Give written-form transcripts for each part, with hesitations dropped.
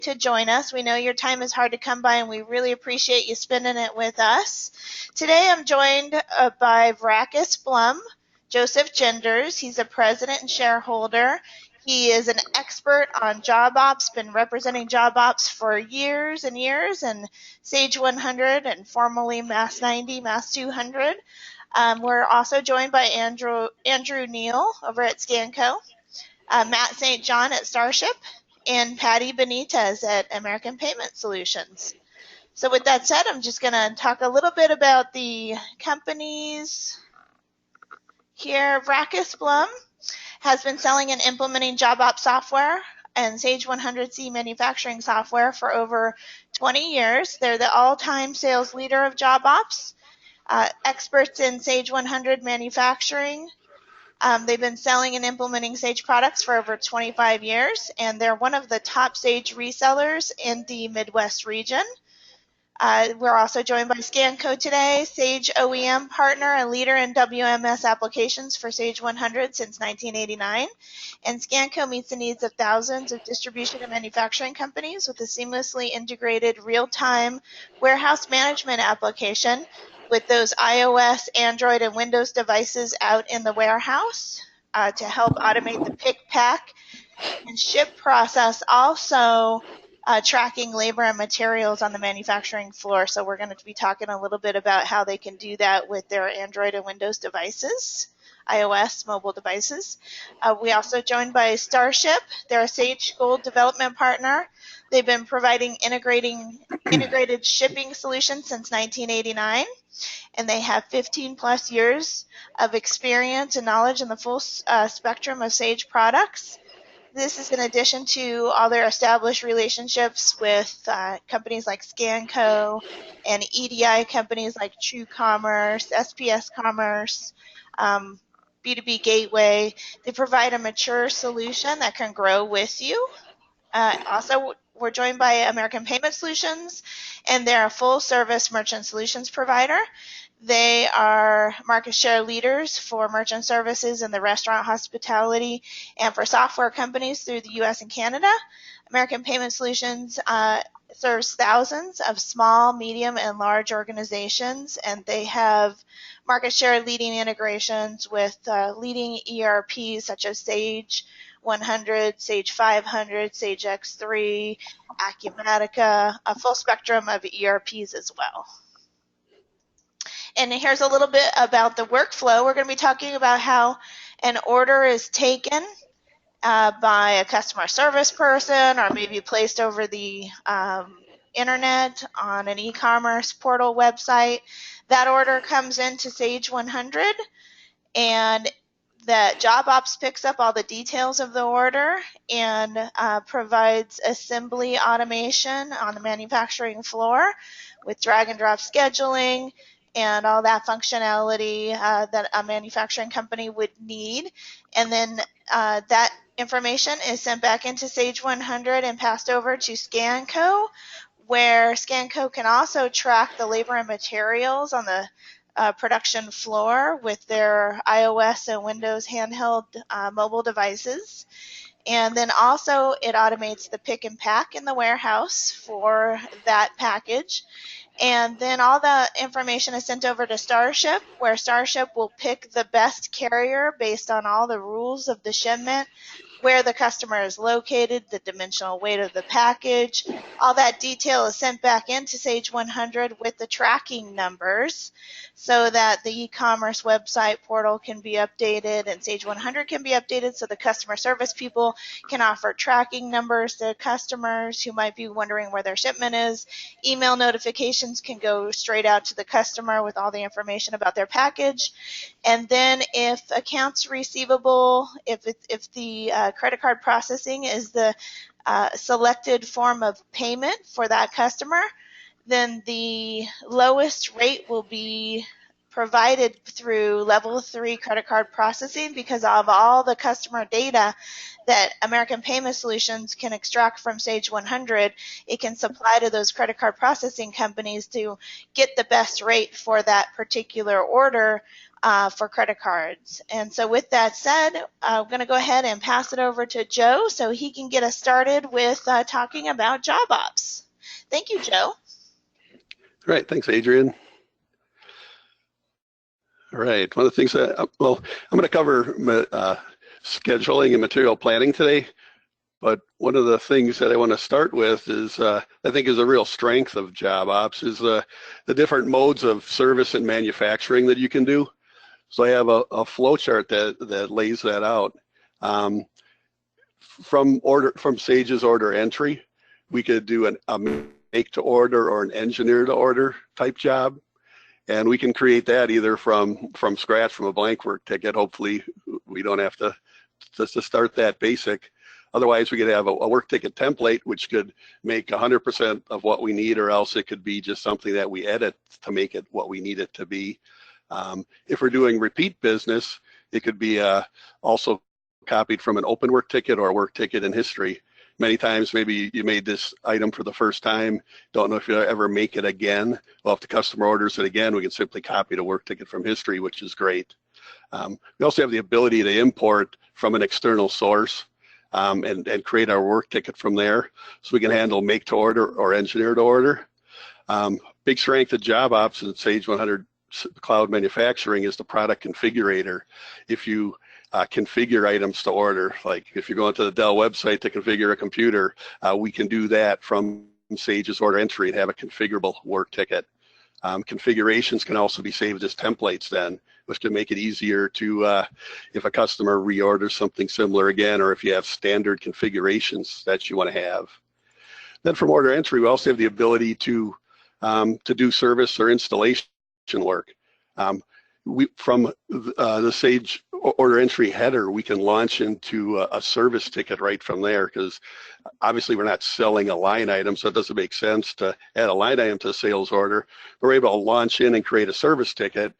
to join us. We know your time is hard to come by, and we really appreciate you spending it with us. Today I'm joined by Vrakas Blum, Joseph Genders. He's a president and shareholder. He is an expert on JobOps, been representing JobOps for years and years, and Sage 100 and formerly Mass 90, Mass 200. We're also joined by Andrew Neal over at Scanco, Matt St. John at Starship, and Patty Benitez at American Payment Solutions. So with that said, I'm just going to talk a little bit about the companies here. Vrakas Blum has been selling and implementing JobOps software and Sage 100C manufacturing software for over 20 years. They're the all-time sales leader of JobOps, experts in Sage 100 manufacturing. They've been selling and implementing Sage products for over 25 years, and they're one of the top Sage resellers in the Midwest region. We're also joined by Scanco today, Sage OEM partner and leader in WMS applications for Sage 100 since 1989. And Scanco meets the needs of thousands of distribution and manufacturing companies with a seamlessly integrated real-time warehouse management application with those iOS, Android, and Windows devices out in the warehouse to help automate the pick, pack, and ship process. Also, tracking labor and materials on the manufacturing floor. So we're going to be talking a little bit about how they can do that with their Android and Windows devices, iOS mobile devices. We also joined by Starship. They're a Sage Gold development partner. They've been providing integrated shipping solutions since 1989, and they have 15 plus years of experience and knowledge in the full spectrum of Sage products. This is in addition to all their established relationships with companies like Scanco and EDI companies like True Commerce, SPS Commerce, B2B Gateway. They provide a mature solution that can grow with you. Also, we're joined by American Payment Solutions, and they're a full-service merchant solutions provider. They are market share leaders for merchant services in the restaurant, hospitality, and for software companies through the U.S. and Canada. American Payment Solutions serves thousands of small, medium, and large organizations, and they have market share leading integrations with leading ERPs such as Sage 100, Sage 500, Sage X3, Acumatica, a full spectrum of ERPs as well. And here's a little bit about the workflow. We're going to be talking about how an order is taken by a customer service person or maybe placed over the internet on an e-commerce portal website. That order comes into Sage 100, and that JobOps picks up all the details of the order and provides assembly automation on the manufacturing floor with drag and drop scheduling and all that functionality that a manufacturing company would need. And then that information is sent back into Sage 100 and passed over to Scanco, where Scanco can also track the labor and materials on the production floor with their iOS and Windows handheld mobile devices. And then also it automates the pick and pack in the warehouse for that package. And then all the information is sent over to Starship, where Starship will pick the best carrier based on all the rules of the shipment, where the customer is located, the dimensional weight of the package. All that detail is sent back into Sage 100 with the tracking numbers so that the e-commerce website portal can be updated and Sage 100 can be updated so the customer service people can offer tracking numbers to customers who might be wondering where their shipment is. Email notifications can go straight out to the customer with all the information about their package. And then if accounts receivable, if the credit card processing is the selected form of payment for that customer, then the lowest rate will be provided through level 3 credit card processing because of all the customer data that American Payment Solutions can extract from Sage 100. It can supply to those credit card processing companies to get the best rate for that particular order for credit cards. And so with that said, I'm going to go ahead and pass it over to Joe so he can get us started with talking about JobOps. Thank you, Joe. All right, thanks, Adrian. All right, one of the things that, well, I'm going to cover scheduling and material planning today, but one of the things that I want to start with is, I think is a real strength of JobOps is the different modes of service and manufacturing that you can do. So I have a flow chart that lays that out. From Sage's order entry, we could do a make to order or an engineer to order type job. And we can create that either from scratch, from a blank work ticket. Hopefully we don't have to start that basic. Otherwise, we could have a work ticket template, which could make 100% of what we need, or else it could be just something that we edit to make it what we need it to be. If we're doing repeat business, it could be also copied from an open work ticket or a work ticket in history. Many times, maybe you made this item for the first time, don't know if you'll ever make it again. Well, if the customer orders it again, we can simply copy the work ticket from history, which is great. We also have the ability to import from an external source and create our work ticket from there. So we can handle make to order or engineer to order. Big strength of JobOps and Sage 100 Cloud Manufacturing is the product configurator. If you configure items to order, like if you're going to the Dell website to configure a computer, we can do that from Sage's order entry and have a configurable work ticket. Configurations can also be saved as templates then, which can make it easier to, if a customer reorders something similar again, or if you have standard configurations that you want to have. Then from order entry, we also have the ability to do service or installation work. From the Sage order entry header, we can launch into a service ticket right from there, because obviously we're not selling a line item, so it doesn't make sense to add a line item to a sales order. We're able to launch in and create a service ticket,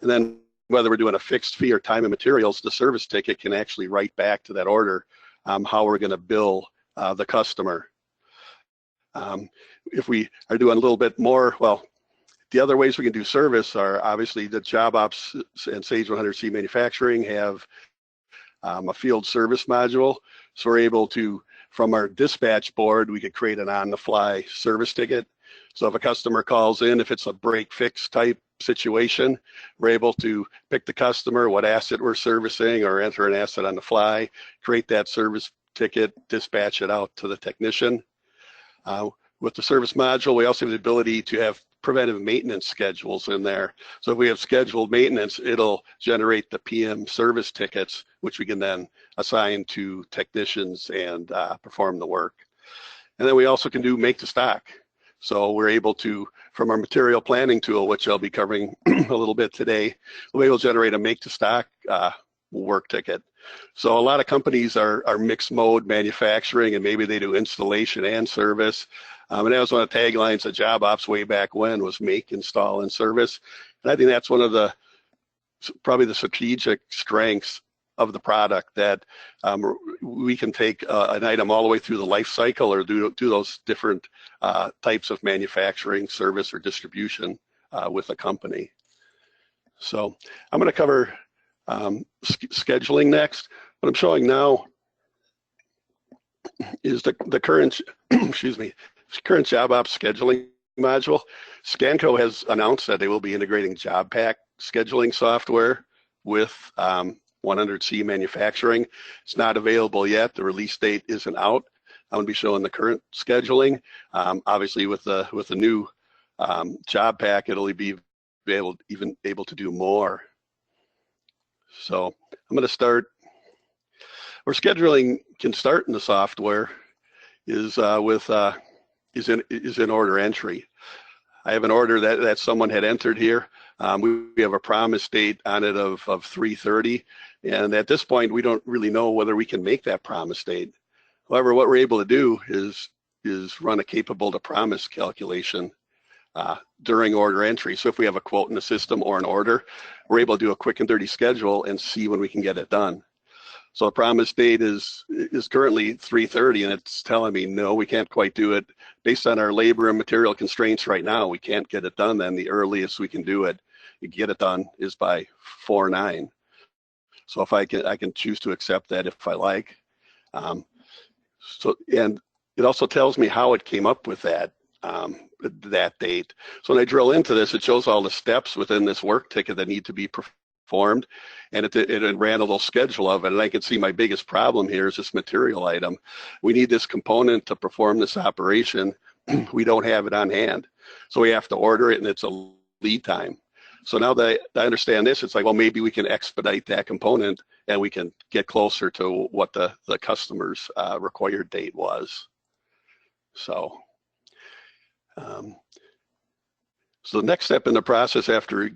and then whether we're doing a fixed fee or time and materials, the service ticket can actually write back to that order how we're going to bill the customer. If we are doing a little bit more, well, the other ways we can do service are obviously the JobOps and Sage 100C Manufacturing have a field service module. So we're able to, from our dispatch board, we could create an on-the-fly service ticket. So if a customer calls in, if it's a break fix type situation, we're able to pick the customer, what asset we're servicing, or enter an asset on the fly, create that service ticket, dispatch it out to the technician. With the service module, we also have the ability to have preventive maintenance schedules in there. So if we have scheduled maintenance, it'll generate the PM service tickets, which we can then assign to technicians and perform the work. And then we also can do make to stock. So we're able to, from our material planning tool, which I'll be covering a little bit today, we'll be able to generate a make to stock work ticket. So a lot of companies are mixed mode manufacturing, and maybe they do installation and service. And that was one of the taglines of JobOps way back when, was make, install, and service. And I think that's one of the, probably the strategic strengths of the product, that we can take an item all the way through the life cycle, or do those different types of manufacturing, service, or distribution with a company. So I'm going to cover scheduling next. What I'm showing now is the current, excuse me, current JobOps scheduling module. Scanco has announced that they will be integrating JobPack scheduling software with 100C manufacturing. It's not available yet. The release date isn't out. I'm going to be showing the current scheduling. Obviously, with the new JobPack, it'll be able to do more. So I'm going to start. Where scheduling can start in the software is is in order entry. I have an order that someone had entered here. We have a promise date on it of 3/30, and at this point we don't really know whether we can make that promise date. However, what we're able to do is run a capable to promise calculation during order entry. So if we have a quote in the system or an order, we're able to do a quick and dirty schedule and see when we can get it done. So the promise date is currently 3/30, and it's telling me, no, we can't quite do it. Based on our labor and material constraints right now, we can't get it done then the earliest we can do it. get it done is by 4/9. So if I can choose to accept that if I like. And it also tells me how it came up with that date. So when I drill into this, it shows all the steps within this work ticket that need to be performed, and it ran a little schedule of it. And I can see my biggest problem here is this material item. We need this component to perform this operation. We don't have it on hand, so we have to order it, and it's a lead time. So now that I understand this, it's like, well, maybe we can expedite that component and we can get closer to what the customer's required date was. So, so the next step in the process after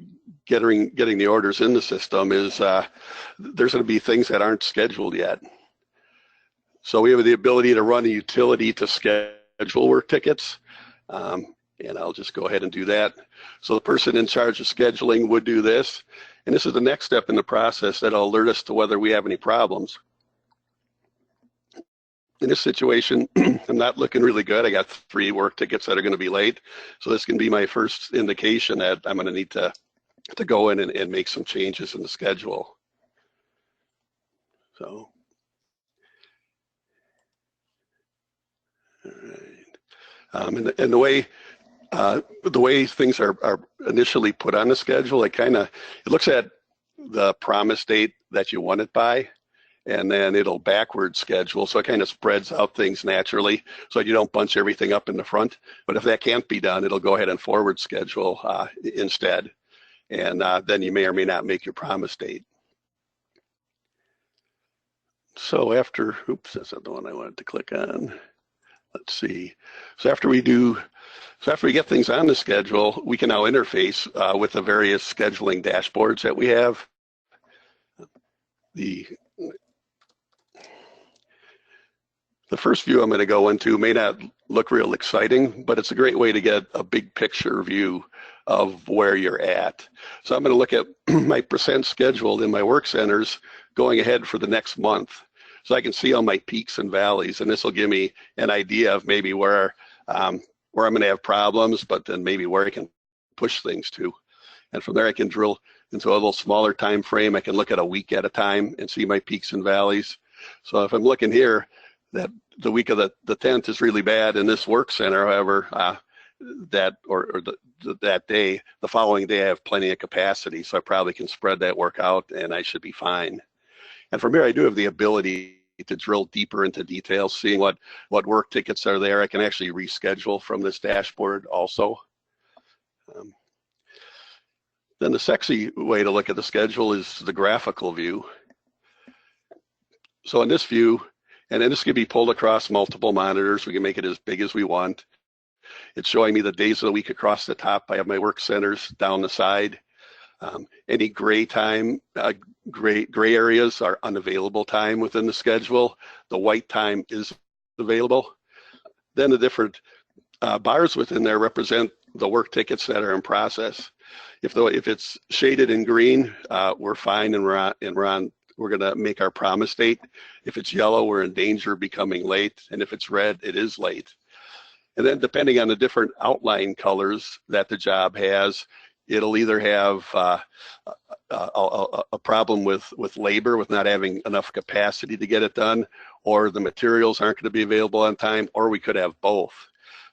getting the orders in the system is there's going to be things that aren't scheduled yet. So we have the ability to run a utility to schedule work tickets. And I'll just go ahead and do that. So the person in charge of scheduling would do this. And this is the next step in the process that'll alert us to whether we have any problems. In this situation, I'm not looking really good. I got 3 work tickets that are going to be late. So this can be my first indication that I'm going to need to go in and make some changes in the schedule. So, all right. And the way things are initially put on the schedule, it looks at the promise date that you want it by, and then it'll backward schedule. So it kind of spreads out things naturally so you don't bunch everything up in the front. But if that can't be done, it'll go ahead and forward schedule instead. And then you may or may not make your promise date. So after, oops, that's not the one I wanted to click on. Let's see. So after we get things on the schedule, we can now interface with the various scheduling dashboards that we have. The first view I'm going to go into may not look real exciting, but it's a great way to get a big picture view of where you're at. So I'm going to look at my percent scheduled in my work centers going ahead for the next month. So I can see all my peaks and valleys, and this will give me an idea of maybe where I'm going to have problems, but then maybe where I can push things to. And from there, I can drill into a little smaller time frame. I can look at a week at a time and see my peaks and valleys. So if I'm looking here, that the week of the 10th is really bad in this work center, however, that day, the following day, I have plenty of capacity, so I probably can spread that work out, and I should be fine. And from here, I do have the ability to drill deeper into details, seeing what work tickets are there. I can actually reschedule from this dashboard also. Then the sexy way to look at the schedule is the graphical view. So in this view, and then this can be pulled across multiple monitors. We can make it as big as we want. It's showing me the days of the week across the top. I have my work centers down the side. Any gray time, gray areas are unavailable time within the schedule. The white time is available. Then the different bars within there represent the work tickets that are in process. If it's shaded in green, we're fine, and we're going to make our promise date. If it's yellow, we're in danger of becoming late, and if it's red, it is late. And then depending on the different outline colors that the job has, it'll either have a problem with labor, with not having enough capacity to get it done, or the materials aren't going to be available on time, or we could have both.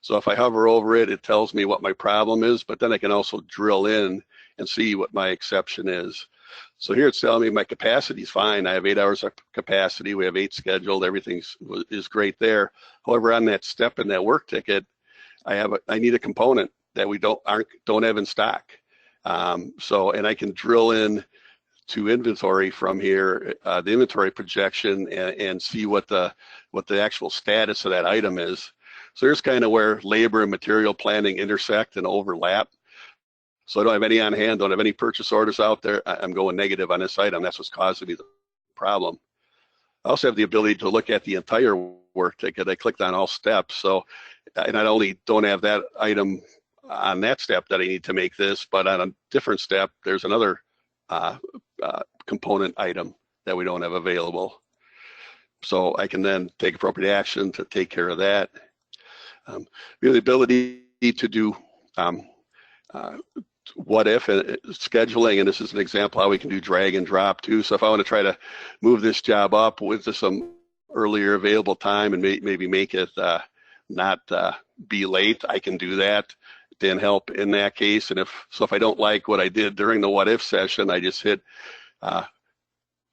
So if I hover over it, it tells me what my problem is, but then I can also drill in and see what my exception is. So here it's telling me my capacity is fine. I have 8 hours of capacity. We have 8 scheduled. Everything is great there. However, on that step in that work ticket, I need a component that we don't have in stock. And I can drill in to inventory from here, the inventory projection, and see what the actual status of that item is. So here's kind of where labor and material planning intersect and overlap. So I don't have any on hand, don't have any purchase orders out there. I'm going negative on this item. That's what's causing me the problem. I also have the ability to look at the entire work ticket. I clicked on all steps. So I not only don't have that item on that step that I need to make this, but on a different step, there's another component item that we don't have available. So I can then take appropriate action to take care of that. We have the ability to do what if scheduling, and this is an example how we can do drag and drop too. So if I want to try to move this job up with some earlier available time and maybe make it not be late, I can do that. Then help in that case. And if I don't like what I did during the what if session, I just hit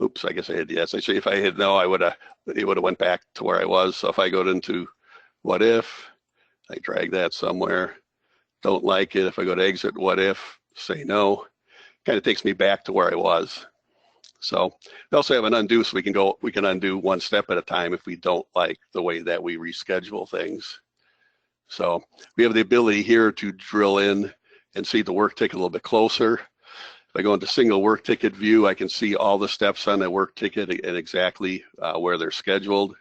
oops, I guess I hit yes. Actually, if I hit no, it would have went back to where I was. So if I go into what if, I drag that somewhere, don't like it. If I go to exit what if, say no, kind of takes me back to where I was. So we also have an undo, so we can undo one step at a time if we don't like the way that we reschedule things. So we have the ability here to drill in and see the work ticket a little bit closer. If I go into single work ticket view, I can see all the steps on that work ticket and exactly where they're scheduled.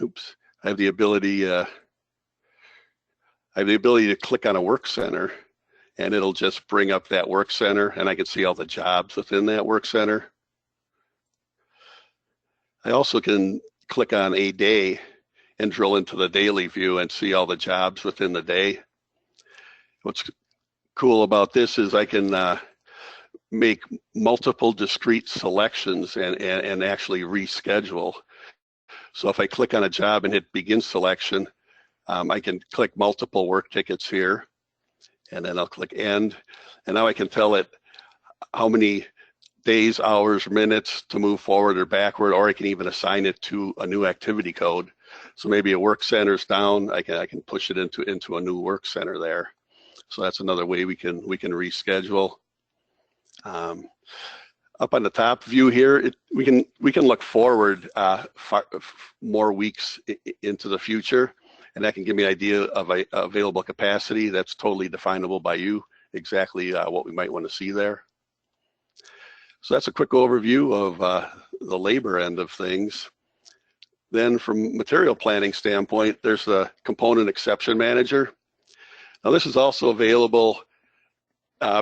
Oops, I have the ability to click on a work center, and it'll just bring up that work center, and I can see all the jobs within that work center. I also can click on a day and drill into the daily view and see all the jobs within the day. What's cool about this is I can make multiple discrete selections and actually reschedule. So if I click on a job and hit begin selection, I can click multiple work tickets here, and then I'll click end. And now I can tell it how many days, hours, minutes to move forward or backward, or I can even assign it to a new activity code. So maybe a work center's down, I can push it into a new work center there. So that's another way we can reschedule. Up on the top view here, we can look forward more weeks into the future, and that can give me an idea of a available capacity that's totally definable by you, exactly what we might want to see there. So that's a quick overview of the labor end of things. Then from material planning standpoint, there's the component exception manager. Now this is also available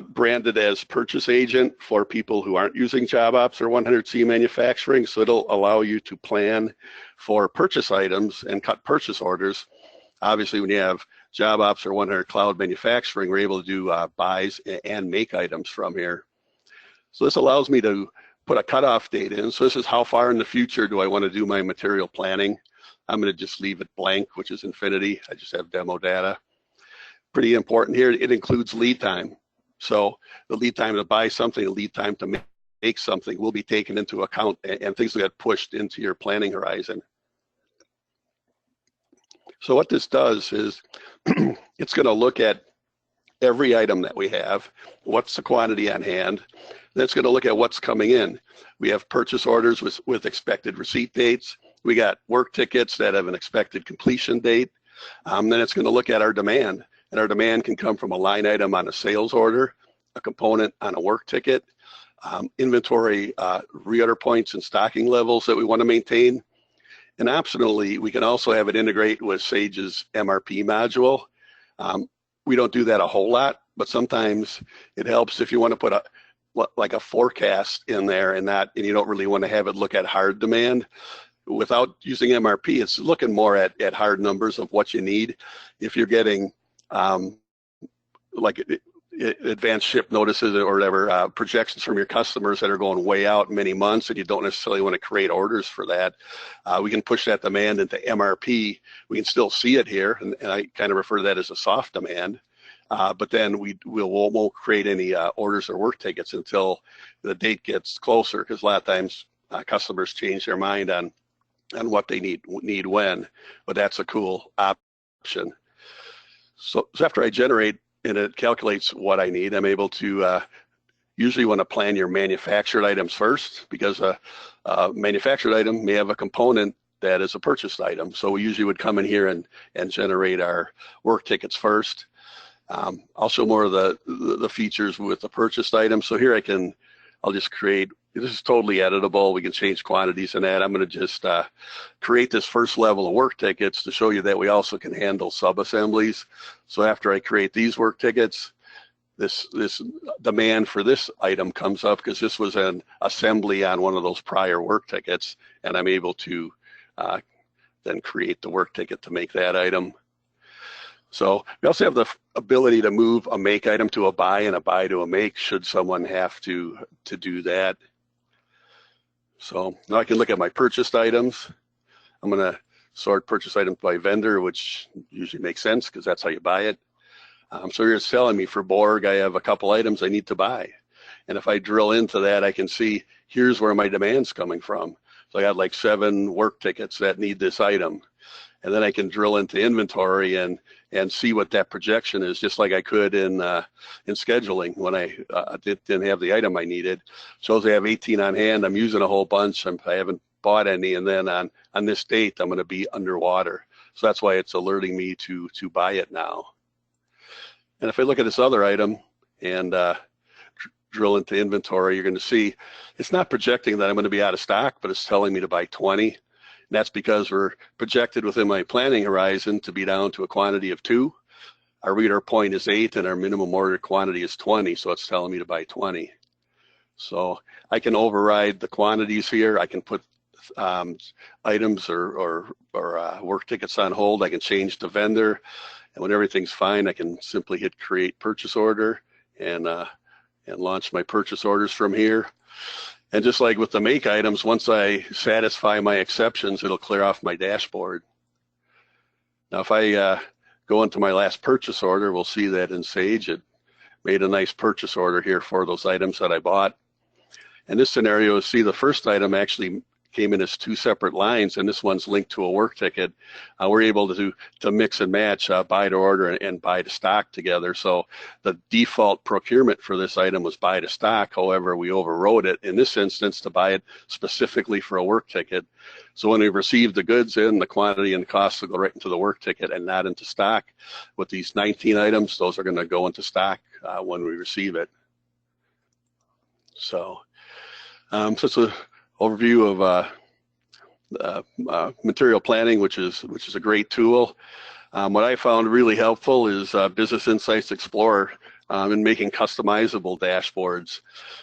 branded as purchase agent for people who aren't using JobOps or 100C manufacturing. So it'll allow you to plan for purchase items and cut purchase orders. Obviously, when you have JobOps or 100 Cloud manufacturing, we're able to do buys and make items from here. So this allows me to put a cutoff date in. So this is how far in the future do I want to do my material planning. I'm going to just leave it blank, which is infinity. I just have demo data. Pretty important here, it includes lead time. So the lead time to buy something, the lead time to make something will be taken into account, and things will get pushed into your planning horizon. So what this does is it's going to look at every item that we have, what's the quantity on hand, then it's going to look at what's coming in. We have purchase orders with expected receipt dates. We got work tickets that have an expected completion date. Then it's going to look at our demand. And our demand can come from a line item on a sales order, a component on a work ticket, inventory reorder points and stocking levels that we want to maintain. And optionally, we can also have it integrate with Sage's MRP module. We don't do that a whole lot, but sometimes it helps if you want to put like a forecast in there and you don't really want to have it look at hard demand. Without using MRP, it's looking more at hard numbers of what you need. If you're getting like advanced ship notices or whatever, projections from your customers that are going way out many months and you don't necessarily want to create orders for that, we can push that demand into MRP. We can still see it here, and I kind of refer to that as a soft demand, but then we won't create any orders or work tickets until the date gets closer, because a lot of times customers change their mind on what they need when, but that's a cool option. So after I generate and it calculates what I need, I'm able to usually want to plan your manufactured items first, because a manufactured item may have a component that is a purchased item. So we usually would come in here and generate our work tickets first. I'll show more of the features with the purchased item. So here I'll just create, this is totally editable. We can change quantities and that. I'm going to just create this first level of work tickets to show you that we also can handle sub-assemblies. So after I create these work tickets, this demand for this item comes up because this was an assembly on one of those prior work tickets, and I'm able to then create the work ticket to make that item. So we also have the ability to move a make item to a buy and a buy to a make should someone have to do that. So now I can look at my purchased items. I'm going to sort purchase items by vendor, which usually makes sense because that's how you buy it. So here it's telling me for Borg, I have a couple items I need to buy. And if I drill into that, I can see here's where my demand's coming from. So I got like 7 work tickets that need this item. And then I can drill into inventory and see what that projection is, just like I could in scheduling when I didn't have the item I needed. Shows I have 18 on hand. I'm using a whole bunch. I haven't bought any, and then on this date I'm going to be underwater. So that's why it's alerting me to buy it now. And if I look at this other item and drill into inventory, you're going to see it's not projecting that I'm going to be out of stock, but it's telling me to buy 20. And that's because we're projected within my planning horizon to be down to a quantity of 2. Our reader point is 8 and our minimum order quantity is 20, so it's telling me to buy 20. So I can override the quantities here. I can put items or work tickets on hold. I can change the vendor, and when everything's fine, I can simply hit create purchase order and launch my purchase orders from here. And just like with the make items, once I satisfy my exceptions, it'll clear off my dashboard. Now, if I go into my last purchase order, we'll see that in Sage, it made a nice purchase order here for those items that I bought. In this scenario, see the first item actually came in as 2 separate lines, and this one's linked to a work ticket. We're able to mix and match buy to order and buy to stock together. So the default procurement for this item was buy to stock. However, we overrode it in this instance to buy it specifically for a work ticket. So when we receive the goods in, the quantity and the cost will go right into the work ticket and not into stock. With these 19 items, those are going to go into stock when we receive it. So it's a overview of material planning, which is a great tool. What I found really helpful is Business Insights Explorer in making customizable dashboards.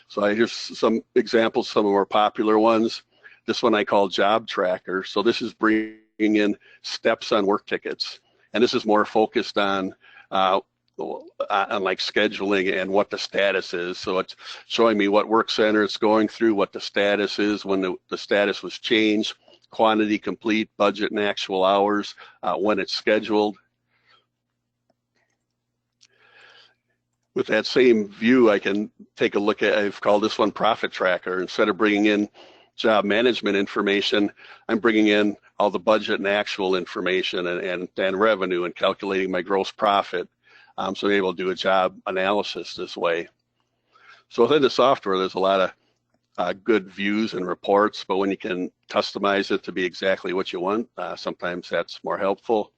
So here's some examples, some of the more popular ones. This one I call Job Tracker. So this is bringing in steps on work tickets, and this is more focused on like scheduling and what the status is. So it's showing me what work center it's going through, what the status is, when the status was changed, quantity complete, budget and actual hours, when it's scheduled. With that same view, I can take a look at, I've called this one Profit Tracker. Instead of bringing in job management information, I'm bringing in all the budget and actual information and revenue and calculating my gross profit. So I'm able to do a job analysis this way. So within the software, there's a lot of good views and reports, but when you can customize it to be exactly what you want, sometimes that's more helpful.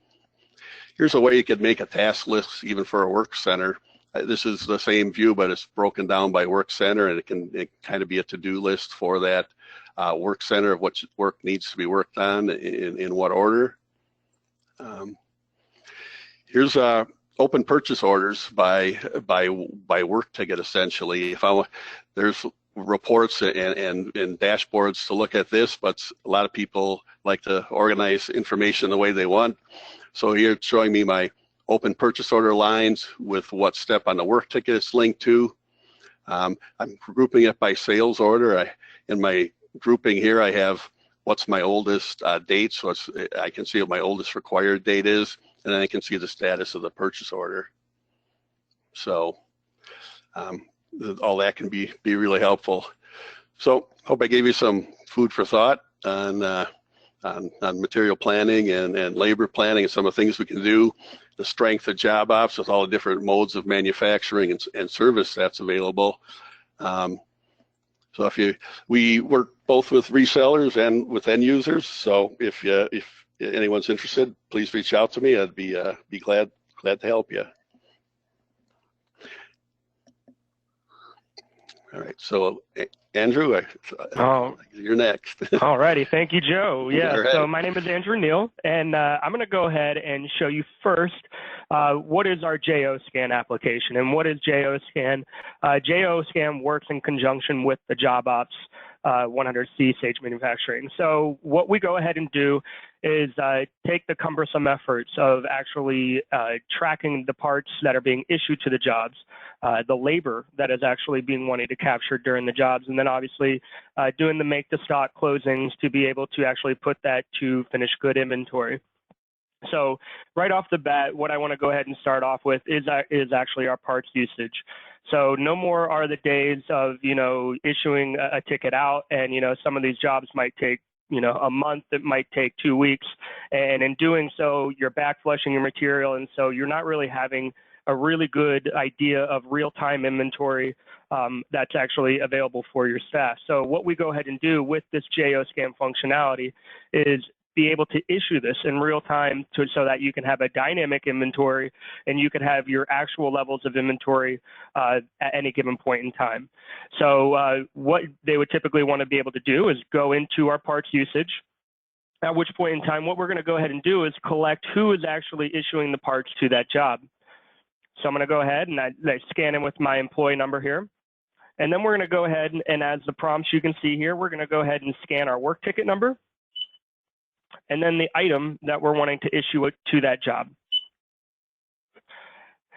Here's a way you could make a task list even for a work center. This is the same view, but it's broken down by work center, and it can kind of be a to-do list for that work center of what work needs to be worked on in what order. Here's open purchase orders by work ticket, essentially. There's reports and dashboards to look at this, but a lot of people like to organize information the way they want. So here it's showing me my open purchase order lines with what step on the work ticket it's linked to. I'm grouping it by sales order. In my grouping here, I have what's my oldest date, so I can see what my oldest required date is, and then I can see the status of the purchase order. So all that can be really helpful. So hope I gave you some food for thought on material planning and labor planning and some of the things we can do. The strength of JobOps with all the different modes of manufacturing and service that's available. So we work both with resellers and with end users. So if anyone's interested, please reach out to me. I'd be glad to help you. All right, so Andrew, you're next. All righty, thank you, Joe. Yeah, right. So my name is Andrew Neal, and I'm going to go ahead and show you first what is our Joscan application and what is Joscan. Joscan works in conjunction with the JobOps 100C Sage Manufacturing. So what we go ahead and do is take the cumbersome efforts of actually tracking the parts that are being issued to the jobs, the labor that is actually being wanted to capture during the jobs, and then obviously doing the make to stock closings to be able to actually put that to finished good inventory. So right off the bat, what I want to go ahead and start off with is actually our parts usage. So no more are the days of, issuing a ticket out, and, some of these jobs might take, a month, it might take 2 weeks. And in doing so, you're backflushing your material. And so you're not really having a really good idea of real-time inventory that's actually available for your staff. So what we go ahead and do with this JOScan functionality is be able to issue this in real time so that you can have a dynamic inventory and you can have your actual levels of inventory at any given point in time. So what they would typically want to be able to do is go into our parts usage, at which point in time, what we're going to go ahead and do is collect who is actually issuing the parts to that job. So I'm going to go ahead and I scan in with my employee number here. And then we're going to go ahead and as the prompts you can see here, we're going to go ahead and scan our work ticket number and then the item that we're wanting to issue it to that job.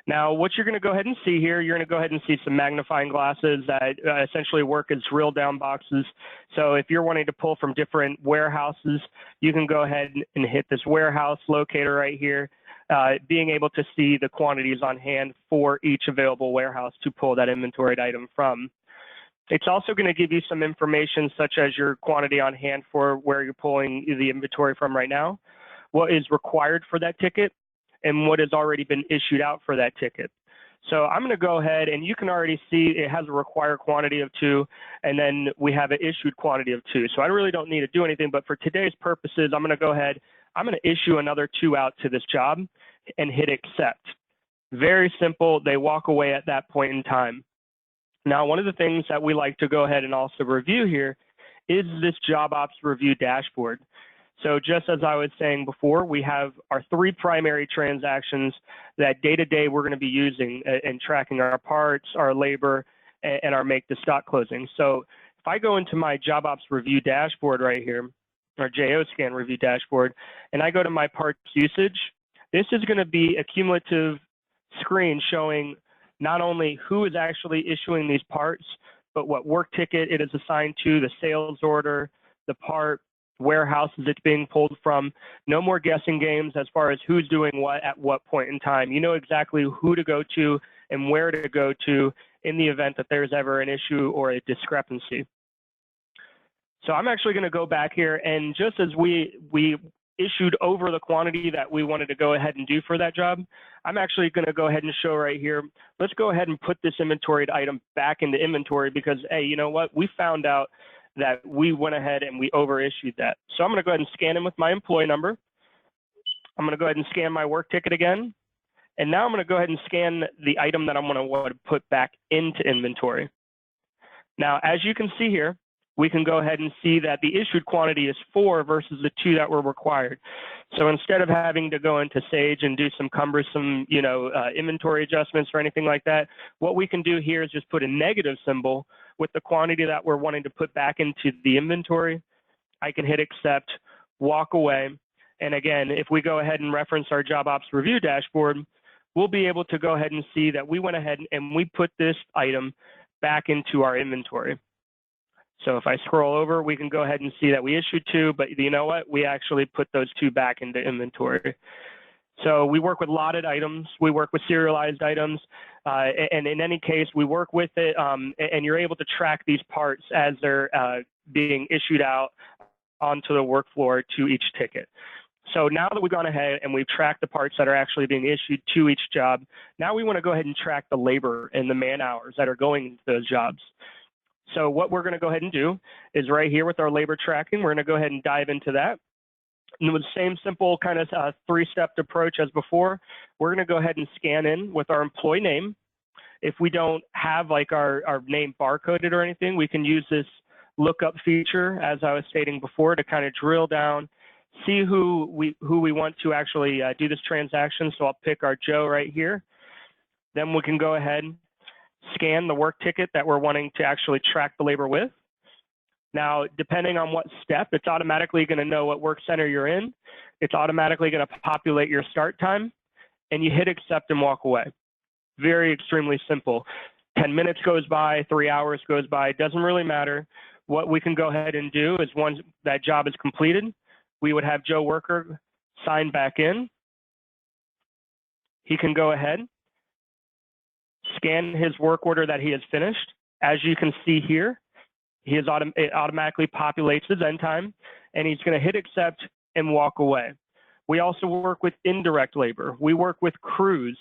Now, what you're going to go ahead and see here, you're going to go ahead and see some magnifying glasses that essentially work as drill down boxes. So if you're wanting to pull from different warehouses, you can go ahead and hit this warehouse locator right here, being able to see the quantities on hand for each available warehouse to pull that inventoried item from. It's also going to give you some information such as your quantity on hand for where you're pulling the inventory from right now, what is required for that ticket, and what has already been issued out for that ticket. So I'm going to go ahead and you can already see it has a required quantity of 2, and then we have an issued quantity of 2. So I really don't need to do anything, but for today's purposes, I'm going to go ahead, I'm going to issue another 2 out to this job and hit accept. Very simple. They walk away at that point in time. Now, one of the things that we like to go ahead and also review here is this JobOps review dashboard. So just as I was saying before, we have our 3 primary transactions that day-to-day we're going to be using in tracking our parts, our labor, and our make-to-stock closing. So if I go into my JobOps review dashboard right here, our JOScan review dashboard, and I go to my parts usage, this is going to be a cumulative screen showing not only who is actually issuing these parts, but what work ticket it is assigned to, the sales order, the part, warehouses it's being pulled from. No more guessing games as far as who's doing what at what point in time. You know exactly who to go to and where to go to in the event that there's ever an issue or a discrepancy. So I'm actually going to go back here, and just as we issued over the quantity that we wanted to go ahead and do for that job, I'm actually going to go ahead and show right here. Let's go ahead and put this inventoried item back into inventory because, hey, you know what? We found out that we went ahead and we overissued that. So I'm going to go ahead and scan in with my employee number. I'm going to go ahead and scan my work ticket again. And now I'm going to go ahead and scan the item that I'm going to want to put back into inventory. Now, as you can see here, we can go ahead and see that the issued quantity is 4 versus the 2 that were required. So instead of having to go into Sage and do some cumbersome, inventory adjustments or anything like that, what we can do here is just put a negative symbol with the quantity that we're wanting to put back into the inventory. I can hit accept, walk away. And again, if we go ahead and reference our JobOps review dashboard, we'll be able to go ahead and see that we went ahead and we put this item back into our inventory. So if I scroll over, we can go ahead and see that we issued 2, but you know what? We actually put those 2 back into inventory. So we work with lotted items, we work with serialized items, and in any case, we work with it, and you're able to track these parts as they're being issued out onto the work floor to each ticket. So now that we've gone ahead and we've tracked the parts that are actually being issued to each job, now we want to go ahead and track the labor and the man hours that are going into those jobs. So what we're going to go ahead and do is right here with our labor tracking, we're going to go ahead and dive into that. And with the same simple kind of 3-step approach as before, we're going to go ahead and scan in with our employee name. If we don't have like our name barcoded or anything, we can use this lookup feature, as I was stating before, to kind of drill down, see who we want to actually do this transaction. So I'll pick our Joe right here. Then we can go ahead, scan the work ticket that we're wanting to actually track the labor with. Now, depending on what step, it's automatically going to know what work center you're in. It's automatically going to populate your start time, and you hit accept and walk away. Very extremely simple. 10 minutes goes by, 3 hours goes by, it doesn't really matter. What we can go ahead and do is once that job is completed, we would have Joe Worker sign back in. He can go ahead, scan his work order that he has finished. As you can see here, it automatically populates his end time, and he's going to hit accept and walk away. We also work with indirect labor. We work with crews.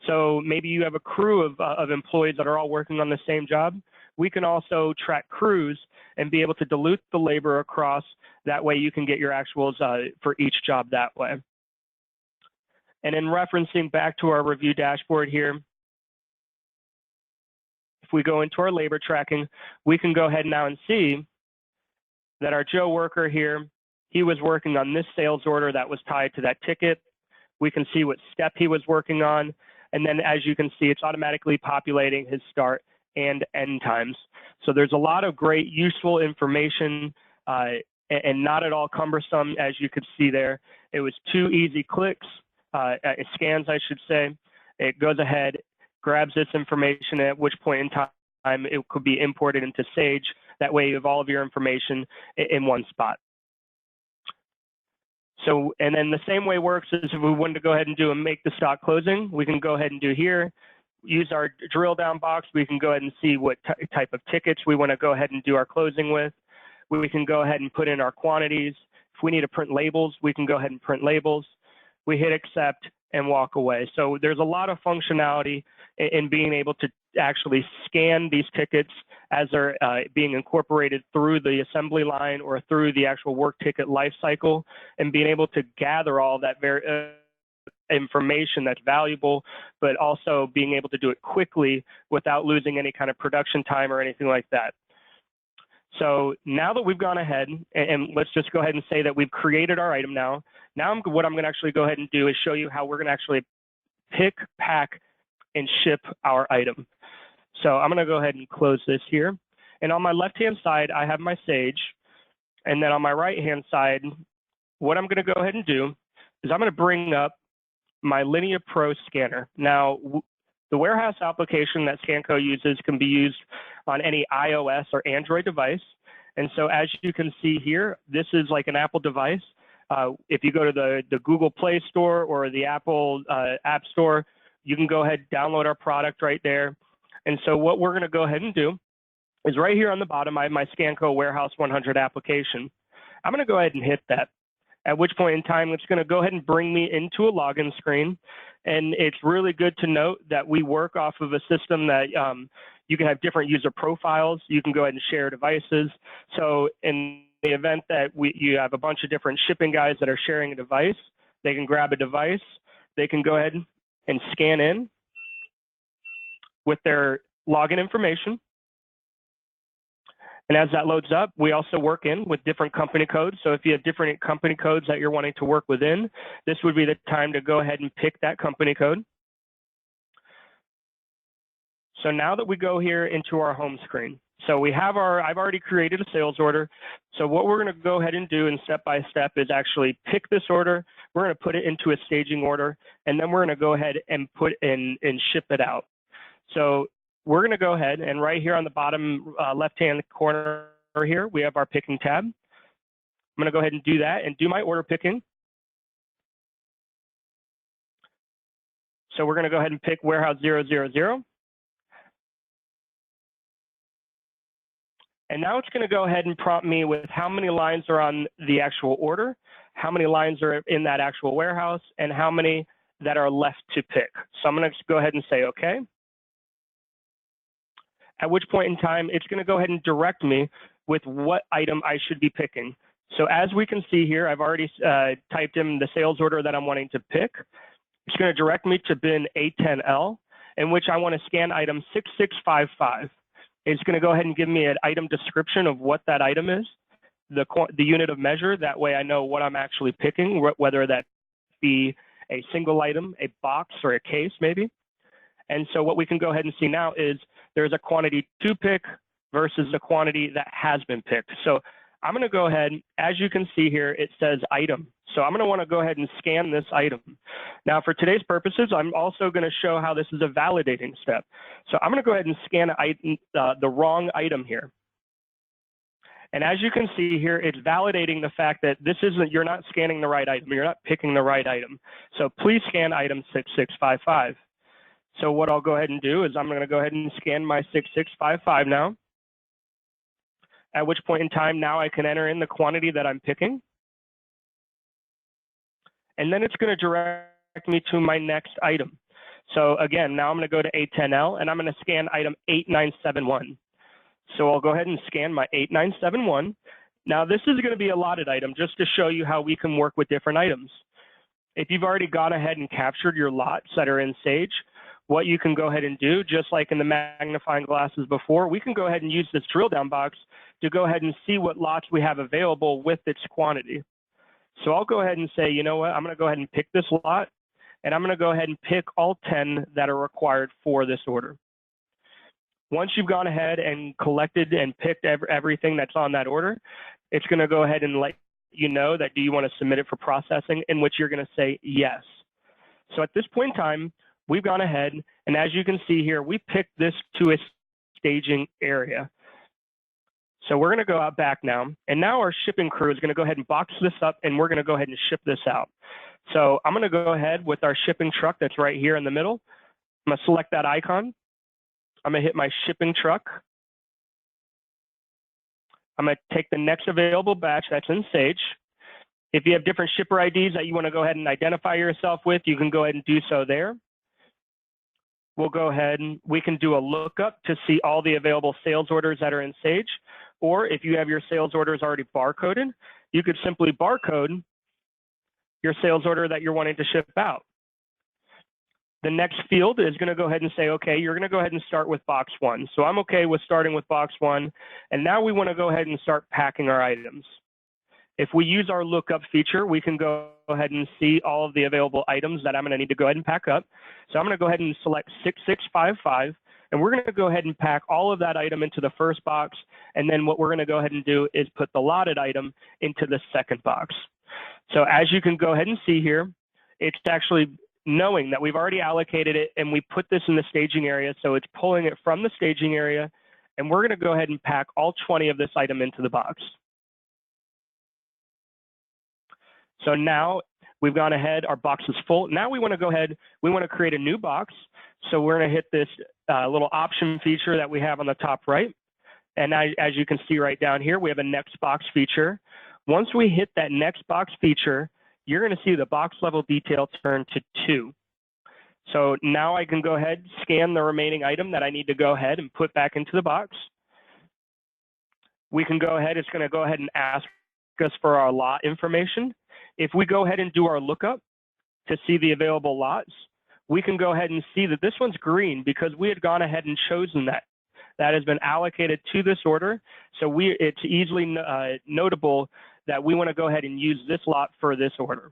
So maybe you have a crew of employees that are all working on the same job. We can also track crews and be able to dilute the labor across. That way you can get your actuals for each job that way. And in referencing back to our review dashboard here, if we go into our labor tracking, we can go ahead now and see that our Joe Worker here, he was working on this sales order that was tied to that ticket. We can see what step he was working on. And then as you can see, it's automatically populating his start and end times. So there's a lot of great useful information and not at all cumbersome, as you could see there. It was 2 easy clicks, scans, I should say. It goes ahead, grabs this information, at which point in time it could be imported into Sage. That way you have all of your information in one spot. So, and then the same way works is if we wanted to go ahead and do a make the stock closing, we can go ahead and do here. Use our drill down box. We can go ahead and see what type of tickets we want to go ahead and do our closing with. We can go ahead and put in our quantities. If we need to print labels, we can go ahead and print labels. We hit accept and walk away. So there's a lot of functionality in being able to actually scan these tickets as they're being incorporated through the assembly line or through the actual work ticket lifecycle, and being able to gather all that information that's valuable, but also being able to do it quickly without losing any kind of production time or anything like that. So now that we've gone ahead, and let's just go ahead and say that we've created our item now. Now what I'm going to actually go ahead and do is show you how we're going to actually pick, pack, and ship our item. So I'm going to go ahead and close this here. And on my left-hand side, I have my Sage. And then on my right-hand side, what I'm going to go ahead and do is I'm going to bring up my Linea Pro scanner. Now, the warehouse application that Scanco uses can be used on any iOS or Android device. And so as you can see here, this is like an Apple device. If you go to the Google Play Store or the Apple App Store, you can go ahead and download our product right there. And so what we're going to go ahead and do is right here on the bottom, I have my Scanco Warehouse 100 application. I'm going to go ahead and hit that, at which point in time, it's going to go ahead and bring me into a login screen. And it's really good to note that we work off of a system that you can have different user profiles. You can go ahead and share devices. So in the event that you have a bunch of different shipping guys that are sharing a device, they can grab a device. They can go ahead and scan in with their login information. And as that loads up, we also work in with different company codes. So if you have different company codes that you're wanting to work within, this would be the time to go ahead and pick that company code. So now that we go here into our home screen, so we have I've already created a sales order. So what we're going to go ahead and do in step by step is actually pick this order. We're going to put it into a staging order, and then we're going to go ahead and put in and ship it out. So we're going to go ahead and right here on the bottom left-hand corner here, we have our picking tab. I'm going to go ahead and do that and do my order picking. So we're going to go ahead and pick warehouse 000. And now it's going to go ahead and prompt me with how many lines are on the actual order, how many lines are in that actual warehouse, and how many that are left to pick. So I'm going to go ahead and say OK. At which point in time, it's going to go ahead and direct me with what item I should be picking. So as we can see here, I've already typed in the sales order that I'm wanting to pick. It's going to direct me to bin A10L, in which I want to scan item 6655. It's going to go ahead and give me an item description of what that item is, the unit of measure. That way I know what I'm actually picking, whether that be a single item, a box, or a case maybe. And so what we can go ahead and see now is there's a quantity to pick, versus the quantity that has been picked. So I'm going to go ahead, as you can see here, it says item. So I'm going to want to go ahead and scan this item. Now for today's purposes, I'm also going to show how this is a validating step. So I'm going to go ahead and scan the wrong item here. And as you can see here, it's validating the fact that you're not scanning the right item. You're not picking the right item. So please scan item 6655. So what I'll go ahead and do is I'm going to go ahead and scan my 6655 now. At which point in time now I can enter in the quantity that I'm picking. And then it's going to direct me to my next item. So again, now I'm going to go to A10L and I'm going to scan item 8971. So I'll go ahead and scan my 8971. Now this is going to be a allotted item just to show you how we can work with different items. If you've already gone ahead and captured your lots that are in Sage, what you can go ahead and do, just like in the magnifying glasses before, we can go ahead and use this drill down box to go ahead and see what lots we have available with its quantity. So I'll go ahead and say, you know what, I'm going to go ahead and pick this lot, and I'm going to go ahead and pick all 10 that are required for this order. Once you've gone ahead and collected and picked everything that's on that order, it's going to go ahead and let you know that do you want to submit it for processing, in which you're going to say yes. So at this point in time, we've gone ahead, and as you can see here, we picked this to a staging area. So we're going to go out back now, and now our shipping crew is going to go ahead and box this up, and we're going to go ahead and ship this out. So I'm going to go ahead with our shipping truck that's right here in the middle. I'm going to select that icon. I'm going to hit my shipping truck. I'm going to take the next available batch that's in Sage. If you have different shipper IDs that you want to go ahead and identify yourself with, you can go ahead and do so there. We'll go ahead and we can do a lookup to see all the available sales orders that are in Sage. Or if you have your sales orders already barcoded, you could simply barcode your sales order that you're wanting to ship out. The next field is going to go ahead and say, okay, you're going to go ahead and start with box 1. So I'm okay with starting with box 1. And now we want to go ahead and start packing our items. If we use our lookup feature, we can go ahead and see all of the available items that I'm going to need to go ahead and pack up. So I'm going to go ahead and select 6655, and we're going to go ahead and pack all of that item into the first box. And then what we're going to go ahead and do is put the lotted item into the second box. So as you can go ahead and see here, it's actually knowing that we've already allocated it and we put this in the staging area. So it's pulling it from the staging area, and we're going to go ahead and pack all 20 of this item into the box. So now we've gone ahead, our box is full. Now we want to go ahead, we want to create a new box. So we're going to hit this little option feature that we have on the top right. And as you can see right down here, we have a next box feature. Once we hit that next box feature, you're going to see the box level detail turn to 2. So now I can go ahead, scan the remaining item that I need to go ahead and put back into the box. We can go ahead, it's going to go ahead and ask us for our lot information. If we go ahead and do our lookup to see the available lots, we can go ahead and see that this one's green because we had gone ahead and chosen that. That has been allocated to this order. So it's easily notable that we want to go ahead and use this lot for this order.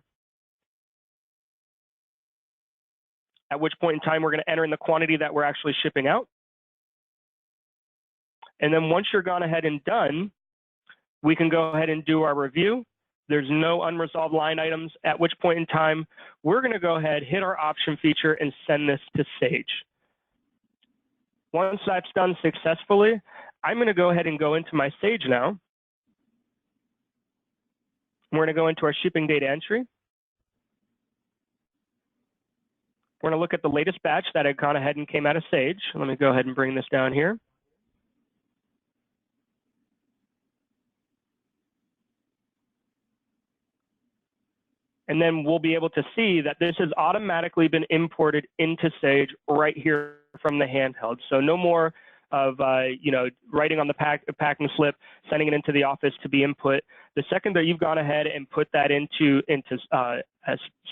At which point in time, we're going to enter in the quantity that we're actually shipping out. And then once you're gone ahead and done, we can go ahead and do our review. There's no unresolved line items, at which point in time, we're going to go ahead, hit our option feature, and send this to Sage. Once that's done successfully, I'm going to go ahead and go into my Sage now. We're going to go into our shipping data entry. We're going to look at the latest batch that had gone ahead and came out of Sage. Let me go ahead and bring this down here. And then we'll be able to see that this has automatically been imported into Sage right here from the handheld. So no more of writing on the packing slip, sending it into the office to be input. The second that you've gone ahead and put that into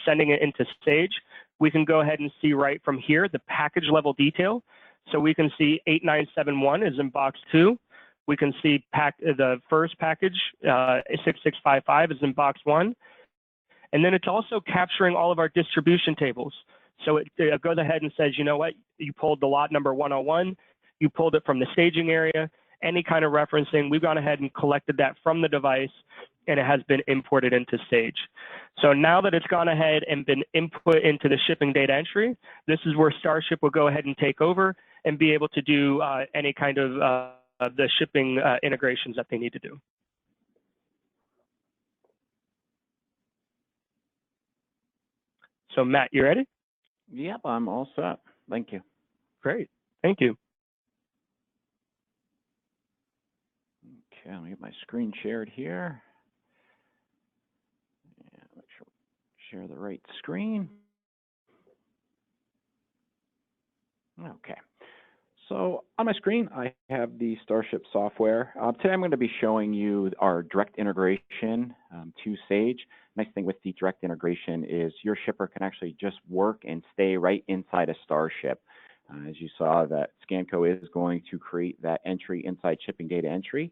sending it into Sage, we can go ahead and see right from here the package level detail. So we can see 8971 is in box 2. We can see the first package, 6655 is in box 1. And then it's also capturing all of our distribution tables. So it goes ahead and says, you know what, you pulled the lot number 101, you pulled it from the staging area, any kind of referencing, we've gone ahead and collected that from the device, and it has been imported into Sage. So now that it's gone ahead and been input into the shipping data entry, this is where Starship will go ahead and take over and be able to do any kind of the shipping integrations that they need to do. So Matt, you ready? Yep, I'm all set. Thank you. Great, thank you. Okay, let me get my screen shared here. Yeah, make sure share the right screen. Okay. So on my screen, I have the Starship software. Today I'm going to be showing you our direct integration to Sage. Nice thing with the direct integration is your shipper can actually just work and stay right inside a Starship. As you saw, that Scanco is going to create that entry inside shipping data entry.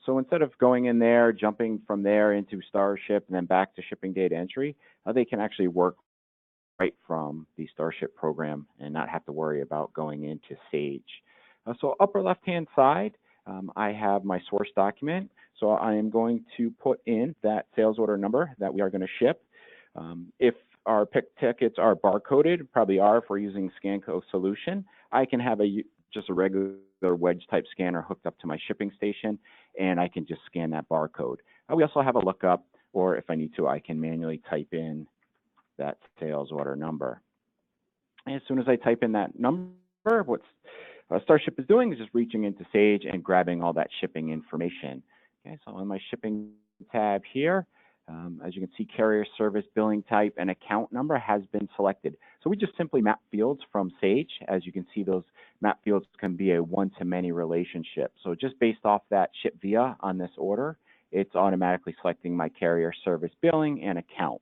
So instead of going in there, jumping from there into Starship and then back to shipping data entry, they can actually work right from the Starship program and not have to worry about going into Sage. So upper left-hand side, I have my source document. So I am going to put in that sales order number that we are going to ship. If our pick tickets are barcoded, probably are if we're using Scanco solution, I can have just a regular wedge type scanner hooked up to my shipping station, and I can just scan that barcode. We also have a lookup, or if I need to, I can manually type in that sales order number. And as soon as I type in that number, what Starship is doing is just reaching into Sage and grabbing all that shipping information. Okay, so on my shipping tab here, as you can see, carrier service, billing type, and account number has been selected. So we just simply map fields from Sage. As you can see, those map fields can be a one-to-many relationship. So just based off that ship via on this order, it's automatically selecting my carrier service, billing, and account.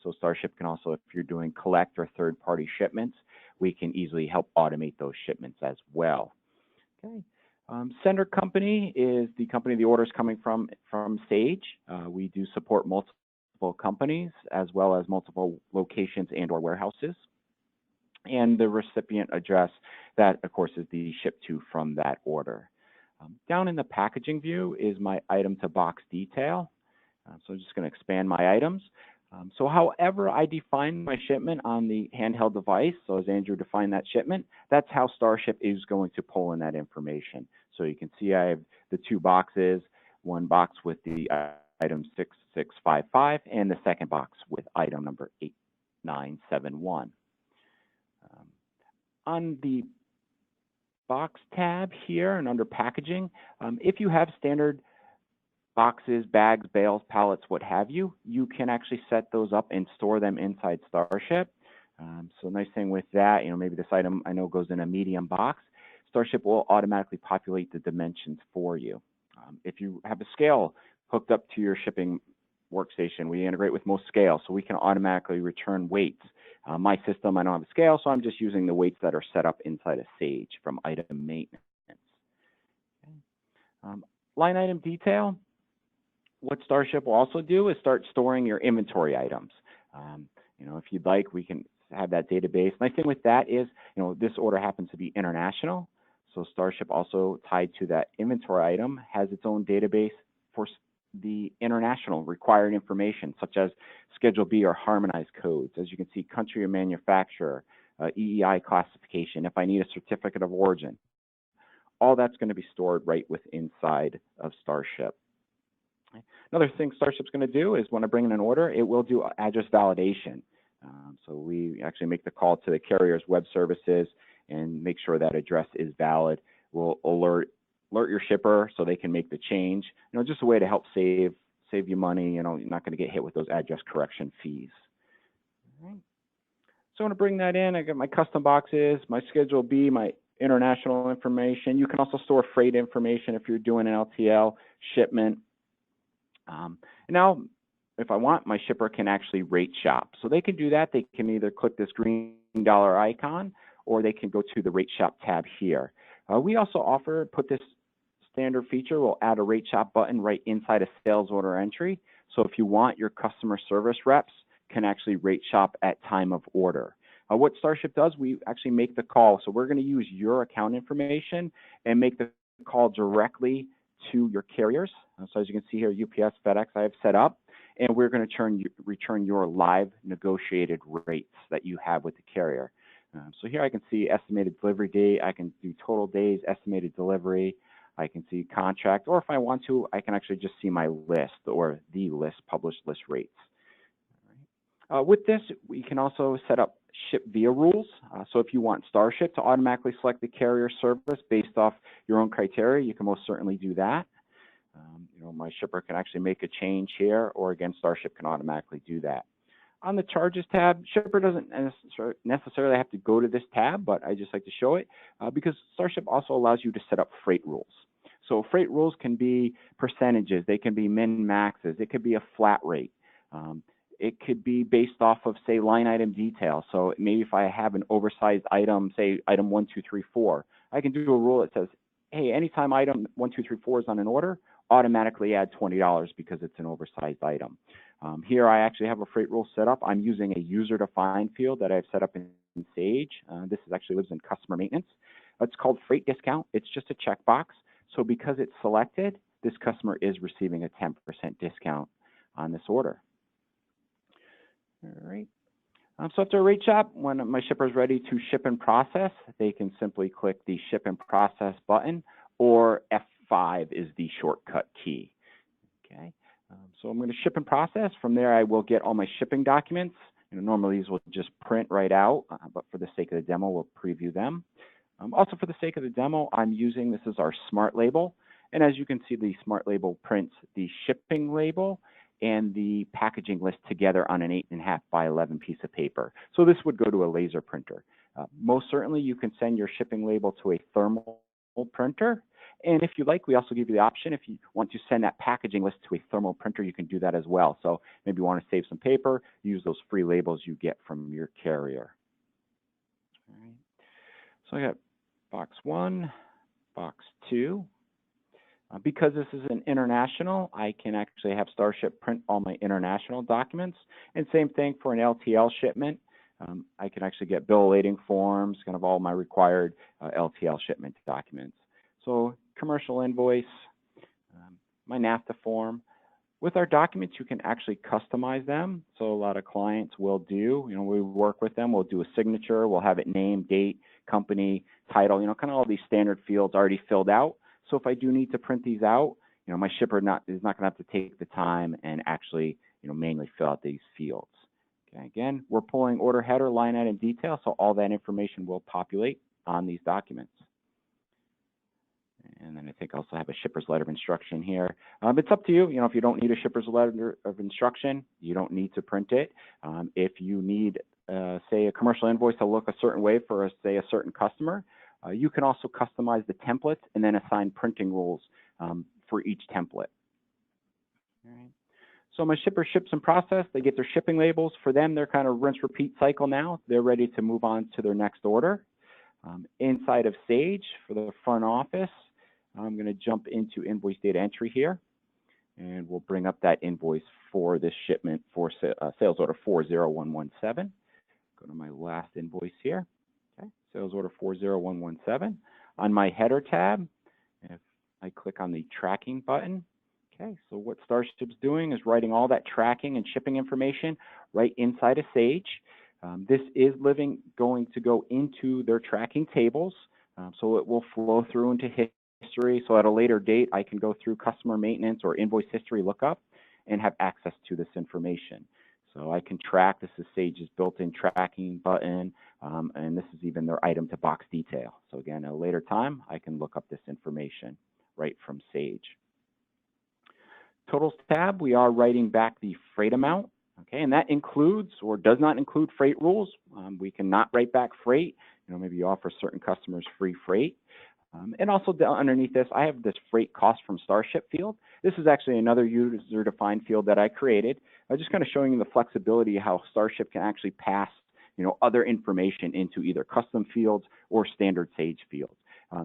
So Starship can also, if you're doing collect or third-party shipments, we can easily help automate those shipments as well. Okay. Sender company is the company the order is coming from Sage. We do support multiple companies as well as multiple locations and or warehouses. And the recipient address, that of course is the ship to from that order. Down in the packaging view is my item to box detail. So I'm just going to expand my items. So however I define my shipment on the handheld device, so as Andrew defined that shipment, that's how Starship is going to pull in that information. So you can see I have the two boxes, one box with the item 6655 and the second box with item number 8971. On the box tab here and under packaging, if you have standard boxes, bags, bales, pallets, what have you, you can actually set those up and store them inside Starship. So nice thing with that, maybe this item I know goes in a medium box, Starship will automatically populate the dimensions for you. If you have a scale hooked up to your shipping workstation, we integrate with most scales, so we can automatically return weights. My system, I don't have a scale, so I'm just using the weights that are set up inside of Sage from item maintenance. Okay. Line item detail. What Starship will also do is start storing your inventory items. If you'd like, we can have that database. Nice thing with that is, this order happens to be international. So Starship also tied to that inventory item has its own database for the international required information, such as Schedule B or harmonized codes. As you can see, country of manufacturer, EEI classification, if I need a certificate of origin. All that's going to be stored right within inside of Starship. Another thing Starship's going to do is when I bring in an order, it will do address validation. So we actually make the call to the carrier's web services and make sure that address is valid. We'll alert your shipper so they can make the change. Just a way to help save you money. You're not going to get hit with those address correction fees. All right. So I'm going to bring that in. I got my custom boxes, my Schedule B, my international information. You can also store freight information if you're doing an LTL shipment. Now, if I want, my shipper can actually rate shop. So they can do that. They can either click this green dollar icon, or they can go to the rate shop tab here. We also put this standard feature, we'll add a rate shop button right inside a sales order entry. So if you want, your customer service reps can actually rate shop at time of order. What Starship does, we actually make the call. So we're going to use your account information and make the call directly to your carriers. So as you can see here, UPS, FedEx, I have set up, and we're going to return your live negotiated rates that you have with the carrier. So here I can see estimated delivery date. I can do total days, estimated delivery. I can see contract, or if I want to, I can actually just see my list or the list, published list rates. With this, we can also set up ship via rules. So if you want Starship to automatically select the carrier service based off your own criteria, you can most certainly do that. My shipper can actually make a change here, or again, Starship can automatically do that. On the charges tab, shipper doesn't necessarily have to go to this tab, but I just like to show it because Starship also allows you to set up freight rules. So freight rules can be percentages, they can be min maxes, it could be a flat rate. It could be based off of, say, line item detail. So maybe if I have an oversized item, say item 1, 2, 3, 4, I can do a rule that says, hey, anytime item 1, 2, 3, 4 is on an order, automatically add $20 because it's an oversized item. Here I actually have a freight rule set up. I'm using a user-defined field that I've set up in Sage. This actually lives in customer maintenance. It's called freight discount. It's just a checkbox. So because it's selected, this customer is receiving a 10% discount on this order. All right. So after a rate shop, when my shipper is ready to ship and process, they can simply click the ship and process button, or F5 is the shortcut key. Okay. So I'm going to ship and process. From there, I will get all my shipping documents. Normally these will just print right out, but for the sake of the demo, we'll preview them. Also, for the sake of the demo, I'm using, this is our smart label. And as you can see, the smart label prints the shipping label and the packaging list together on an 8.5 by 11 piece of paper. So this would go to a laser printer. Most certainly, you can send your shipping label to a thermal printer. And if you like, we also give you the option, if you want to send that packaging list to a thermal printer, you can do that as well. So maybe you want to save some paper, use those free labels you get from your carrier. All right. So I got box 1, box 2. Because this is an international, I can actually have Starship print all my international documents. And same thing for an LTL shipment. I can actually get bill of lading forms, kind of all my required LTL shipment documents. So commercial invoice, my NAFTA form. With our documents, you can actually customize them. So a lot of clients will do, we work with them, we'll do a signature, we'll have it name, date, company, title, kind of all these standard fields already filled out. So if I do need to print these out, my shipper is not going to have to take the time and actually, manually fill out these fields. Okay, again, we're pulling order header, line item detail, so all that information will populate on these documents. And then I think I also have a shipper's letter of instruction here. It's up to you. If you don't need a shipper's letter of instruction, you don't need to print it. If you need, say, a commercial invoice to look a certain way for, say, a certain customer, you can also customize the template and then assign printing rules for each template. All right. So my shipper ships and process, they get their shipping labels. For them, they're kind of rinse repeat cycle now. They're ready to move on to their next order. Inside of Sage for the front office, I'm going to jump into invoice data entry here, and we'll bring up that invoice for this shipment for sales order 40117. Go to my last invoice here. Okay, sales order 40117. On my header tab, if I click on the tracking button, okay, so what Starship's doing is writing all that tracking and shipping information right inside of Sage. This is going to go into their tracking tables, so it will flow through into history. So at a later date, I can go through customer maintenance or invoice history lookup and have access to this information. So I can track, this is Sage's built-in tracking button, and this is even their item to box detail. So again, at a later time, I can look up this information right from Sage. Totals tab, we are writing back the freight amount, okay, and that includes or does not include freight rules. We cannot write back freight. Maybe you offer certain customers free freight. And also underneath this, I have this freight cost from Starship field. This is actually another user-defined field that I created. I'm just kind of showing you the flexibility of how Starship can actually pass, other information into either custom fields or standard Sage fields.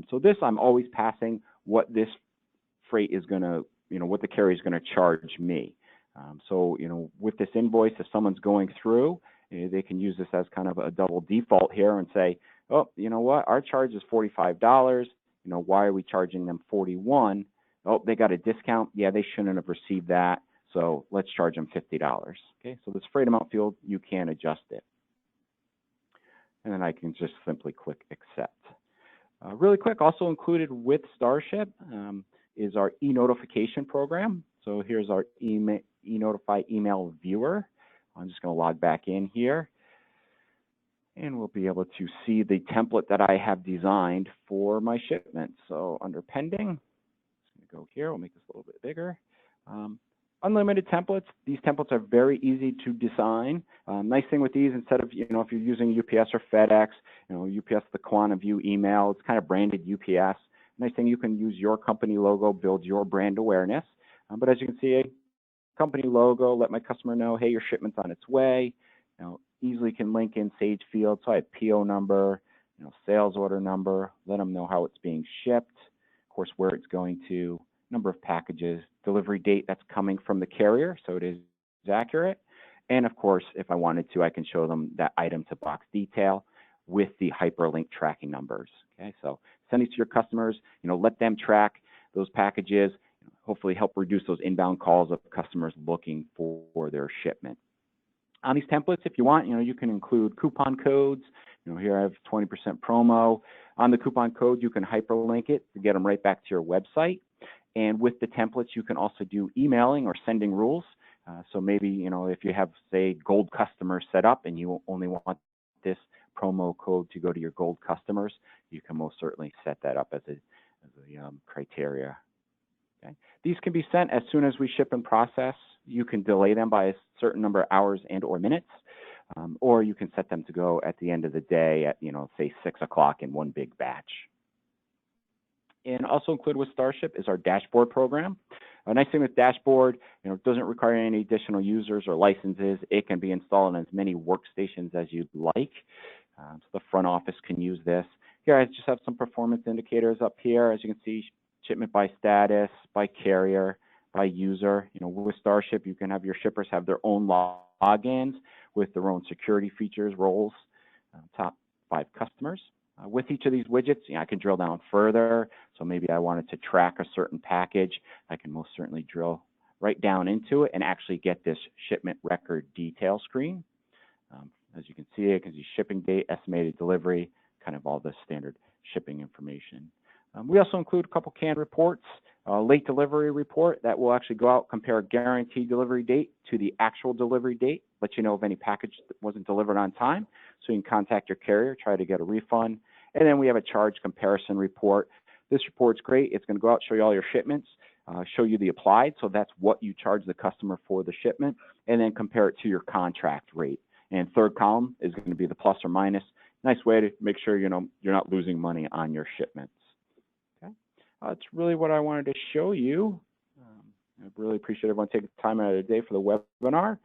So this, I'm always passing what this freight is going to, what the carrier is going to charge me. So, with this invoice, if someone's going through, they can use this as kind of a double default here and say, oh, you know what, our charge is $45. you know, why are we charging them $41? Oh, they got a discount. Yeah, they shouldn't have received that. So let's charge them $50. Okay, so this freight amount field, you can adjust it. And then I can just simply click accept. Really quick, also included with Starship is our e-notification program. So here's our e-notify email viewer. I'm just going to log back in here, and we'll be able to see the template that I have designed for my shipment. So under pending, I'm going to go here. We'll make this a little bit bigger. Unlimited templates. These templates are very easy to design. Nice thing with these, instead of, you know, if you're using UPS or FedEx, you know, UPS, the Quantum View email, it's kind of branded UPS. Nice thing, you can use your company logo, build your brand awareness. But as you can see, a company logo, let my customer know, hey, your shipment's on its way. You know, easily can link in Sage fields. So I have PO number, you know, sales order number, let them know how it's being shipped, of course, where it's going to, number of packages, delivery date that's coming from the carrier, so it is accurate. And of course, if I wanted to, I can show them that item to box detail with the hyperlink tracking numbers. Okay, so send these to your customers, you know, let them track those packages, hopefully help reduce those inbound calls of customers looking for their shipment. On these templates, if you want, you know, you can include coupon codes. You know, here I have 20% promo. On the coupon code, you can hyperlink it to get them right back to your website. And with the templates, you can also do emailing or sending rules. So maybe, you know, if you have, say, gold customers set up and you only want this promo code to go to your gold customers, you can most certainly set that up as a criteria. Okay. These can be sent as soon as we ship and process. You can delay them by a certain number of hours and or minutes, or you can set them to go at the end of the day at, you know, say 6 o'clock in one big batch. And also included with Starship is our dashboard program. A nice thing with dashboard, you know, it doesn't require any additional users or licenses. It can be installed on as many workstations as you'd like. So the front office can use this. Here I just have some performance indicators up here. As you can see, shipment by status, by carrier, by user. You know, with Starship, you can have your shippers have their own logins with their own security features, roles, top 5 customers. With each of these widgets, you know, I can drill down further. So maybe I wanted to track a certain package. I can most certainly drill right down into it and actually get this shipment record detail screen. As you can see, it can see shipping date, estimated delivery, kind of all the standard shipping information. We also include a couple canned reports, a late delivery report that will actually go out, compare guaranteed delivery date to the actual delivery date, let you know if any package that wasn't delivered on time, so you can contact your carrier, try to get a refund. And then we have a charge comparison report. This report's great. It's going to go out, show you all your shipments, show you the applied, so that's what you charge the customer for the shipment, and then compare it to your contract rate. And third column is going to be the plus or minus. Nice way to make sure, you know, you're not losing money on your shipments. Okay, that's really what I wanted to show you. I really appreciate everyone taking the time out of the day for the webinar.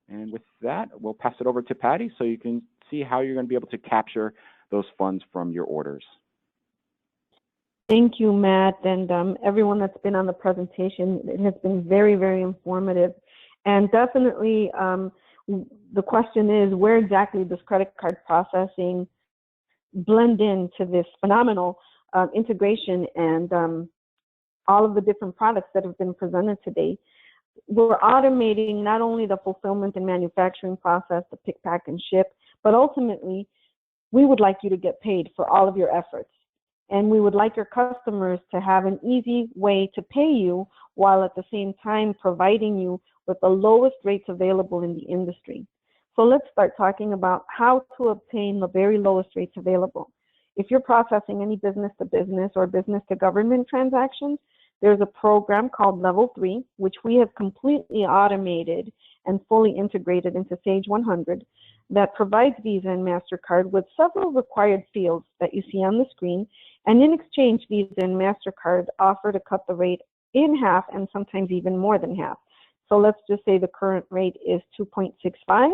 And with that, we'll pass it over to Patty so you can see how you're going to be able to capture those funds from your orders. Thank you, Matt, and everyone that's been on the presentation. It has been very, very informative. And definitely, the question is, where exactly does credit card processing blend into this phenomenal integration and all of the different products that have been presented today? We're automating not only the fulfillment and manufacturing process, the pick, pack, and ship, but ultimately, we would like you to get paid for all of your efforts. And we would like your customers to have an easy way to pay you while at the same time providing you with the lowest rates available in the industry. So let's start talking about how to obtain the very lowest rates available. If you're processing any business-to-business or business-to-government transactions, there's a program called Level 3, which we have completely automated and fully integrated into Sage 100 that provides Visa and MasterCard with several required fields that you see on the screen. And in exchange, Visa and MasterCard offer to cut the rate in half and sometimes even more than half. So let's just say the current rate is 2.65.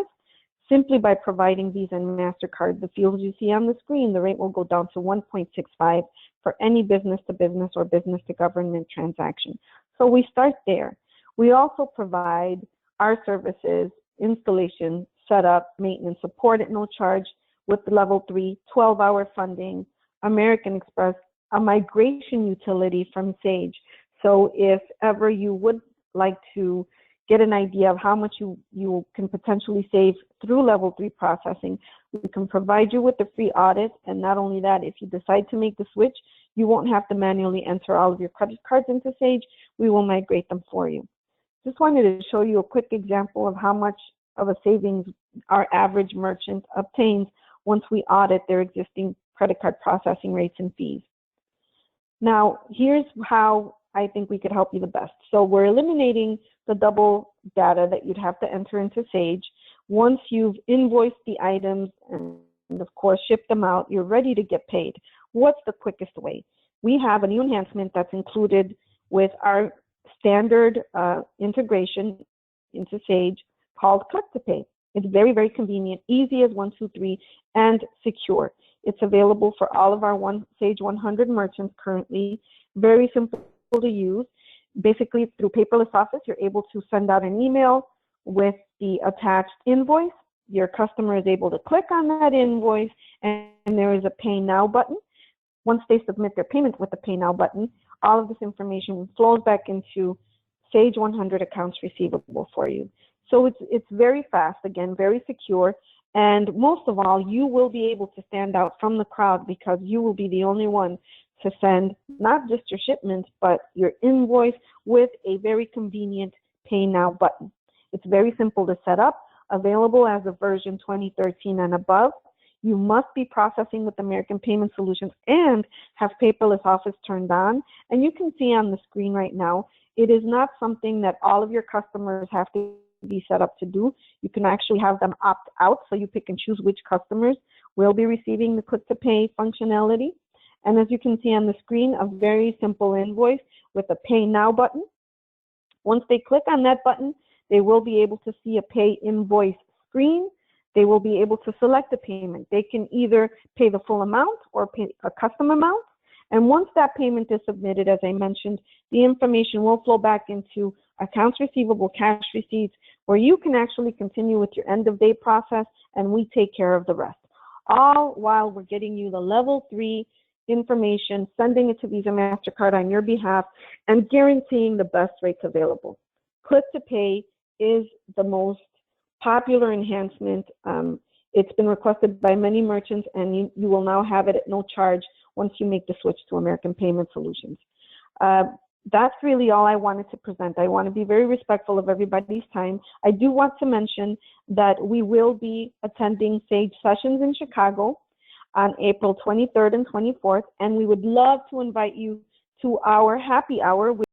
Simply by providing Visa and MasterCard the fields you see on the screen, the rate will go down to 1.65 for any business-to-business or business-to-government transaction. So we start there. We also provide our services, installation, setup, maintenance, support at no charge with the Level 3, 12-hour funding, American Express a migration utility from Sage. So if ever you would like to get an idea of how much you can potentially save through level 3 processing, we can provide you with the free audit. And not only that, if you decide to make the switch, you won't have to manually enter all of your credit cards into Sage. We will migrate them for you. Just wanted to show you a quick example of how much of a savings our average merchant obtains once we audit their existing credit card processing rates and fees. Now, here's how I think we could help you the best. So we're eliminating the double data that you'd have to enter into Sage. Once you've invoiced the items and of course shipped them out, you're ready to get paid. What's the quickest way? We have a new enhancement that's included with our standard integration into Sage called Click to Pay. It's very, very convenient, easy as 1, 2, 3, and secure. It's available for all of our Sage 100 merchants currently. Very simple to use. Basically, through paperless office, you're able to send out an email with the attached invoice. Your customer is able to click on that invoice, and there is a Pay Now button. Once they submit their payment with the Pay Now button, all of this information flows back into Sage 100 accounts receivable for you. So it's very fast, again, very secure, and most of all, you will be able to stand out from the crowd because you will be the only one to send not just your shipment, but your invoice with a very convenient Pay Now button. It's very simple to set up, available as of version 2013 and above. You must be processing with American Payment Solutions and have paperless office turned on. And you can see on the screen right now, it is not something that all of your customers have to be set up to do. You can actually have them opt out, so you pick and choose which customers will be receiving the Click to Pay functionality. And as you can see on the screen, a very simple invoice with a Pay Now button. Once they click on that button, they will be able to see a Pay Invoice screen. They will be able to select a payment. They can either pay the full amount or pay a custom amount. And once that payment is submitted, as I mentioned, the information will flow back into accounts receivable, cash receipts, where you can actually continue with your end of day process, and we take care of the rest. All while we're getting you the level 3 information, sending it to Visa, MasterCard on your behalf, and guaranteeing the best rates available. Click to Pay is the most popular enhancement. It's been requested by many merchants, and you will now have it at no charge once you make the switch to American Payment Solutions. That's really all I wanted to present. I want to be very respectful of everybody's time. I do want to mention that we will be attending Sage Sessions in Chicago on April 23rd and 24th, and we would love to invite you to our happy hour.